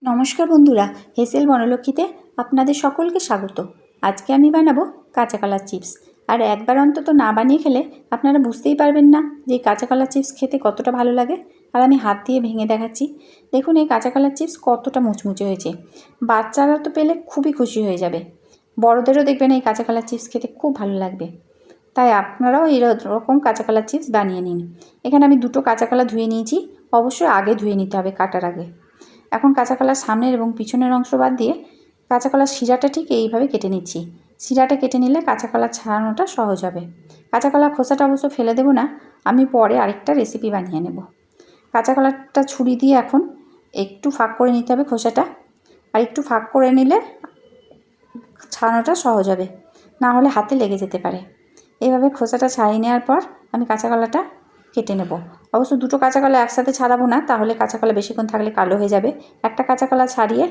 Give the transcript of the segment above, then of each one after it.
নমস্কার বন্ধুরা, হেসেল বনলক্ষ্মীতে আপনাদের সকলকে স্বাগত। আজকে আমি বানাবো কাঁচা কলার চিপস। আর একবার অন্তত না বানিয়ে খেলে আপনারা বুঝতেই পারবেন না যে কাঁচা কলার চিপস খেতে কতটা ভালো লাগে। আর আমি হাত দিয়ে ভেঙে দেখাচ্ছি। দেখুন এই কাঁচা কলার চিপস কতটা মুচমুচে হয়েছে। বাচ্চারা তো পেলে খুবই খুশি হয়ে যাবে, বড়দেরও দেখবেন এই কাঁচা কলার চিপস খেতে খুব ভালো লাগবে। তাই আপনারাও এইরকম কাঁচা কলার চিপস বানিয়ে নিন। এখানে আমি দুটো কাঁচা কলা ধুয়ে নিয়েছি, অবশ্যই আগে ধুয়ে নিতে হবে কাটার আগে। এখন কাঁচা কলার সামনের এবং পিছনের অংশ বাদ দিয়ে কাঁচা কলার শিরাটা ঠিক এইভাবে কেটে নিচ্ছি। শিরাটা কেটে নিলে কাঁচা কলা ছাড়ানোটা সহজ হবে। কাঁচা কলার খোসাটা অবশ্য ফেলে দেবো না, আমি পরে আরেকটা রেসিপি বানিয়ে নেব। কাঁচা কলাটা ছুরি দিয়ে এখন একটু ফাঁক করে নিতে হবে খোসাটা, আর একটু ফাঁক করে নিলে ছাড়ানোটা সহজ হবে, না হলে হাতে লেগে যেতে পারে। এইভাবে খোসাটা ছাড়িয়ে নেওয়ার পর আমি কাঁচা কলাটা কেটে নেব। অবশ্য দুটো কাঁচা কলা একসাথে ছাড়াবো না, তাহলে কাঁচা কলা বেশিক্ষণ থাকলে কালো হয়ে যাবে। একটা কাঁচা কলা ছাড়িয়ে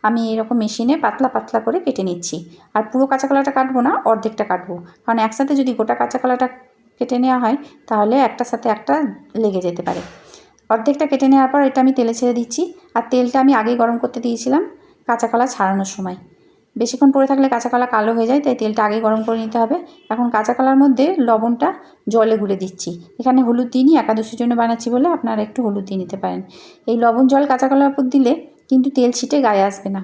আমি এরকম মেশিনে পাতলা পাতলা করে কেটে নিচ্ছি। আর পুরো কাঁচা কলাটা কাটবো না, অর্ধেকটা কাটবো, কারণ একসাথে যদি গোটা কাঁচা কলাটা কেটে নেওয়া হয় তাহলে একটার সাথে একটা লেগে যেতে পারে। অর্ধেকটা কেটে নেওয়ার পর এটা আমি তেলে ছেড়ে দিচ্ছি। আর তেলটা আমি আগেই গরম করতে দিয়েছিলাম কাঁচা কলা ছাড়ানোর সময়। বেশিক্ষণ পড়ে থাকলে কাঁচা কলা কালো হয়ে যায়, তাই তেলটা আগে গরম করে নিতে হবে। এখন কাঁচা কলার মধ্যে লবণটা জলে গুলে দিচ্ছি। এখানে হলুদ দিইনি, একাদশীর জন্য বানাচ্ছি বলে আপনারা একটু হলুদ দিয়ে নিতে পারেন। এই লবণ জল কাঁচা কলার উপর দিলে কিন্তু তেল ছিটে গায়ে আসবে না।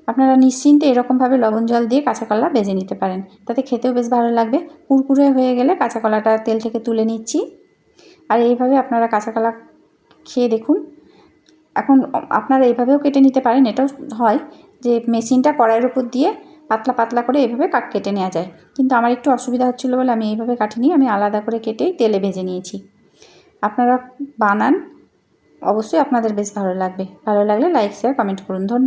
আপনারা নিশ্চিন্তে এরকমভাবে লবণ জল দিয়ে কাঁচা কলা ভেজে নিতে পারেন, তাতে খেতেও বেশ ভালো লাগবে। কুরকুরে হয়ে গেলে কাঁচা কলাটা তেল থেকে তুলে নিচ্ছি। আর এইভাবে আপনারা কাঁচা কলা খেয়ে দেখুন। এখন আপনারা এইভাবেও কেটে নিতে পারেন, এটাও হয় যে মেশিনটা কড়াইয়ের উপর দিয়ে পাতলা পাতলা করে এইভাবে কেটে নেওয়া যায়, কিন্তু আমার একটু অসুবিধা হচ্ছিলো বলে আমি এইভাবে কাটিনি, আমি আলাদা করে কেটেই তেলে ভেজে নিয়েছি। আপনারা বানান, অবশ্যই আপনাদের বেশ ভালো লাগবে। ভালো লাগলে লাইক শেয়ার কমেন্ট করুন। ধন্যবাদ।